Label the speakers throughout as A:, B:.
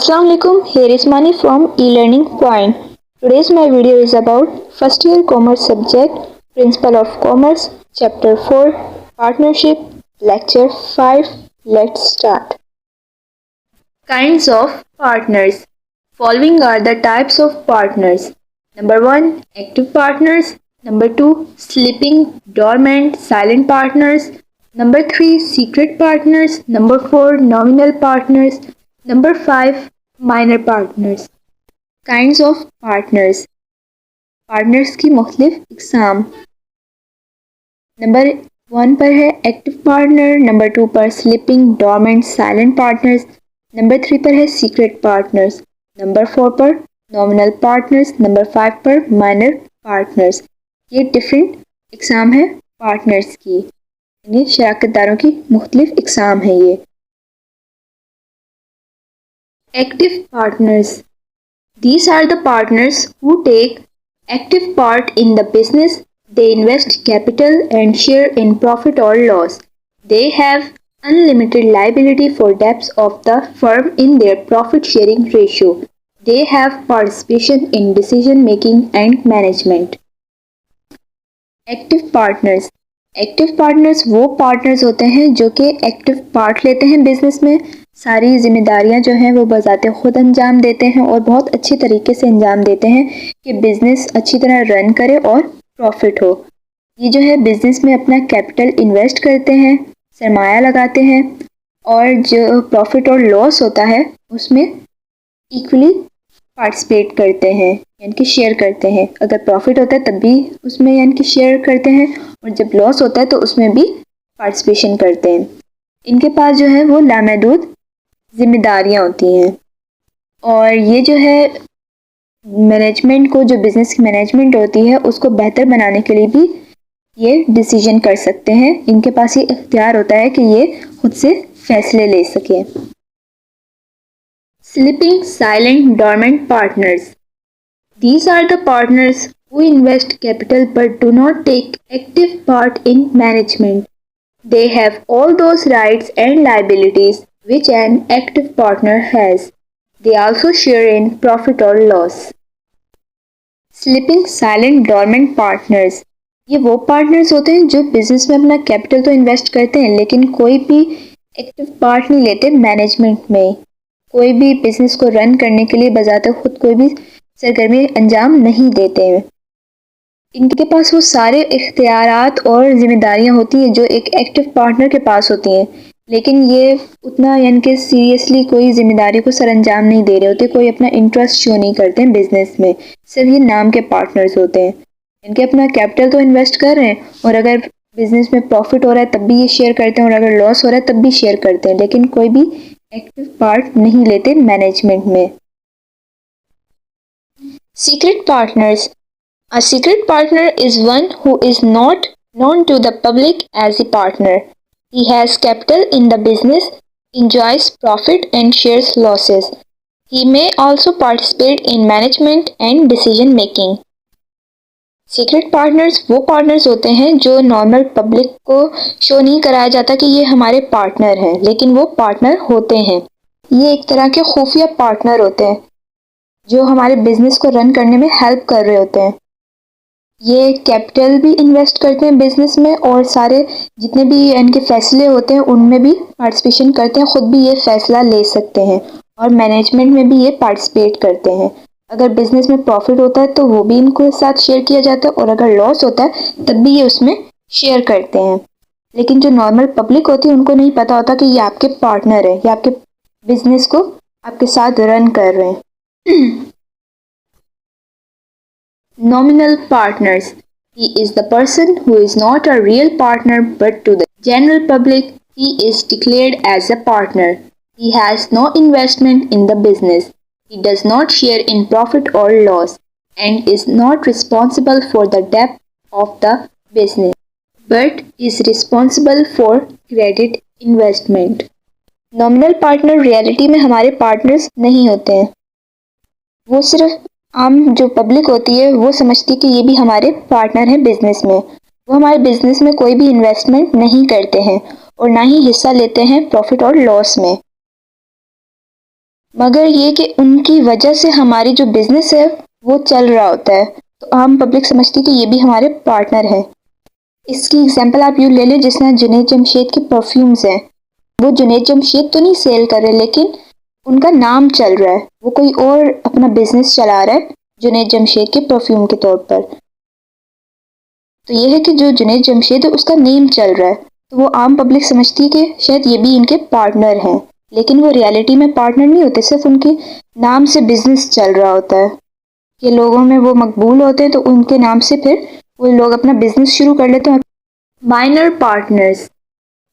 A: Assalamu alaikum, here is Mani from eLearning Point. Today's my video is about first year commerce subject, Principle of Commerce, chapter 4, Partnership, lecture 5. Let's start. Kinds of partners. Following are the types of partners. Number 1, active partners. Number 2, sleeping, dormant, silent partners. Number 3, secret partners. Number 4, nominal partners. Number 5, minor partners. Kinds of partners. Partners की मुख्तलिफ इकसाम. Number 1 पर है active partner, number 2 पर sleeping, dormant, silent partners, number 3 पर है secret partners, number 4 पर nominal partners, number 5 पर minor partners. ये डिफरेंट इकसाम है पार्टनर्स की, यानी शराकतदारों की मुख्तलिफ इकसाम है ये. Active partners. These are the partners who take active part in the business. They invest capital and share in profit or loss. They have unlimited liability for debts of the firm in their profit sharing ratio. They have participation in decision making and management. Active partners. Active partners वो partners होते हैं जो कि active part लेते हैं business में, सारी जिम्मेदारियां जो हैं वो बजाते खुद अंजाम देते हैं और बहुत अच्छी तरीके से अंजाम देते हैं कि बिज़नेस अच्छी तरह रन करे और प्रॉफिट हो. ये जो है बिज़नेस में अपना कैपिटल इन्वेस्ट करते हैं, सरमाया लगाते हैं और जो प्रॉफिट और लॉस होता है उसमें इक्वली पार्टिसिपेट करते हैं, यानी कि शेयर करते हैं. अगर प्रॉफिट होता है तब भी उसमें यानी कि शेयर करते हैं और जब लॉस होता है तो उसमें भी पार्टिसिपेशन करते हैं. इनके पास जो है वो लामहदूद जिम्मेदारियां होती हैं और ये जो है मैनेजमेंट को, जो बिज़नेस की मैनेजमेंट होती है उसको बेहतर बनाने के लिए भी ये डिसीजन कर सकते हैं. इनके पास ये इख्तियार होता है कि ये खुद से फैसले ले सकें. Sleeping, silent, dormant partners. These are the partners who invest capital but do not take active part in management. They have all those rights and liabilities which an active partner has. They also share in profit or loss. Sleeping, silent, dormant partners. ये वो partners होते हैं जो business में अपना capital तो invest करते हैं लेकिन कोई भी एक्टिव पार्ट नहीं लेते मैनेजमेंट में. कोई भी बिजनेस को रन करने के लिए बजाते खुद कोई भी सरगर्मी अंजाम नहीं देते हैं. इनके पास वो सारे इख्तियारात और जिम्मेदारियां होती हैं जो एक एक्टिव पार्टनर के पास होती हैं, लेकिन ये उतना यानी कि सीरियसली कोई जिम्मेदारी को सर अंजाम नहीं दे रहे होते, कोई अपना इंटरेस्ट शो नहीं करते हैं बिजनेस में. सिर्फ ये नाम के पार्टनर्स होते हैं. इनके अपना कैपिटल तो इन्वेस्ट कर रहे हैं और अगर बिजनेस में प्रॉफिट हो रहा है तब भी ये शेयर करते हैं और अगर लॉस हो रहा है तब भी शेयर करते हैं, लेकिन कोई भी एक्टिव पार्ट नहीं लेते मैनेजमेंट में. Secret partners. A secret partner is one who is not known to the public as a partner. He has capital in the business, enjoys profit and shares losses. He may also participate in management and decision making. Secret partners वो partners होते हैं जो normal public को show नहीं कराया जाता कि ये हमारे पार्टनर हैं, लेकिन वो पार्टनर होते हैं. ये एक तरह के खुफिया पार्टनर होते हैं जो हमारे बिजनेस को रन करने में हेल्प कर रहे होते हैं. ये कैपिटल भी इन्वेस्ट करते हैं बिजनेस में और सारे जितने भी इनके फैसले होते हैं उनमें भी पार्टिसिपेशन करते हैं, खुद भी ये फैसला ले सकते हैं और मैनेजमेंट में भी ये पार्टिसिपेट करते हैं. अगर बिजनेस में प्रॉफिट होता है तो वो भी इनको साथ शेयर किया जाता है और अगर लॉस होता है तब भी ये उसमें शेयर करते हैं. लेकिन जो नॉर्मल पब्लिक होती है उनको नहीं पता होता कि ये आपके पार्टनर है, ये आपके बिजनेस को आपके साथ रन कर रहे हैं. Nominal partners. He is the person who is not a real partner but to the general public he is declared as a partner. He has no investment in the business. He does not share in profit or loss and is not responsible for the debt of the business but is responsible for credit investment. Nominal partner reality में हमारे partners नहीं होते हैं. वो सिर्फ आम जो public होती है वो समझती है कि ये भी हमारे पार्टनर हैं बिजनेस में. वो हमारे बिजनेस में कोई भी इन्वेस्टमेंट नहीं करते हैं और ना ही हिस्सा लेते हैं प्रॉफिट और लॉस में. मगर ये कि उनकी वजह से हमारी जो बिजनेस है वो चल रहा होता है, तो आम पब्लिक समझती है कि ये भी हमारे पार्टनर हैं। इसकी एग्जांपल आप यूँ ले लें, जिस तरह जुनैद जमशेद के परफ्यूम्स हैं। वो जुनैद जमशेद तो नहीं सेल कर रहे, लेकिन उनका नाम चल रहा है, वो कोई और अपना बिजनेस चला रहा है जुनैद जमशेद के परफ्यूम के तौर पर। तो ये है कि जो जुनैद जमशेद है उसका नेम चल रहा है, तो वो आम पब्लिक समझती है कि शायद ये भी इनके पार्टनर हैं, लेकिन वो रियलिटी में पार्टनर नहीं होते, सिर्फ उनके नाम से बिजनेस चल रहा होता है कि लोगों में वो मकबूल होते हैं, तो उनके नाम से फिर वो लोग अपना बिजनेस शुरू कर लेते हैं। Minor partners,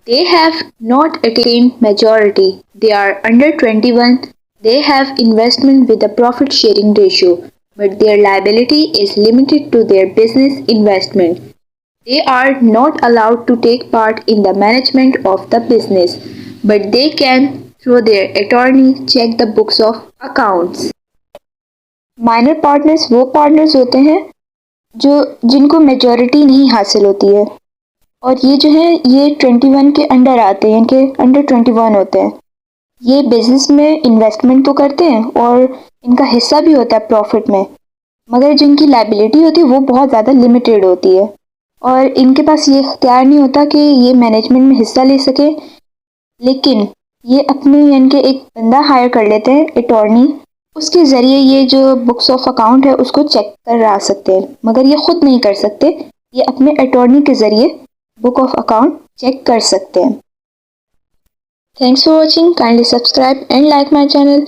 A: they have not attained majority. They are under 21. They have investment with a profit sharing ratio, but their liability is limited to their business investment. They are not allowed to take part in the management of the business, but they can, through their attorney, check the books of accounts. Minor partners वो partners होते हैं जो जिनको majority नहीं हासिल होती है, और ये जो है ये 21 के अंडर आते हैं, कि अंडर 21 होते हैं। ये बिजनेस में इन्वेस्टमेंट तो करते हैं और इनका हिस्सा भी होता है प्रॉफिट में, मगर जिनकी लाइबिलिटी होती है वो बहुत ज़्यादा लिमिटेड होती है, और इनके पास ये इख्तियार नहीं होता कि ये मैनेजमेंट में हिस्सा ले सके। लेकिन ये अपने यानी कि एक बंदा हायर कर लेते हैं, अटॉर्नी, उसके ज़रिए ये जो बुक्स ऑफ अकाउंट है उसको चेक करा सकते हैं, मगर ये खुद नहीं कर सकते, ये अपने अटॉर्नी के ज़रिए बुक ऑफ अकाउंट चेक कर सकते हैं। Thanks for watching, kindly subscribe and like my channel.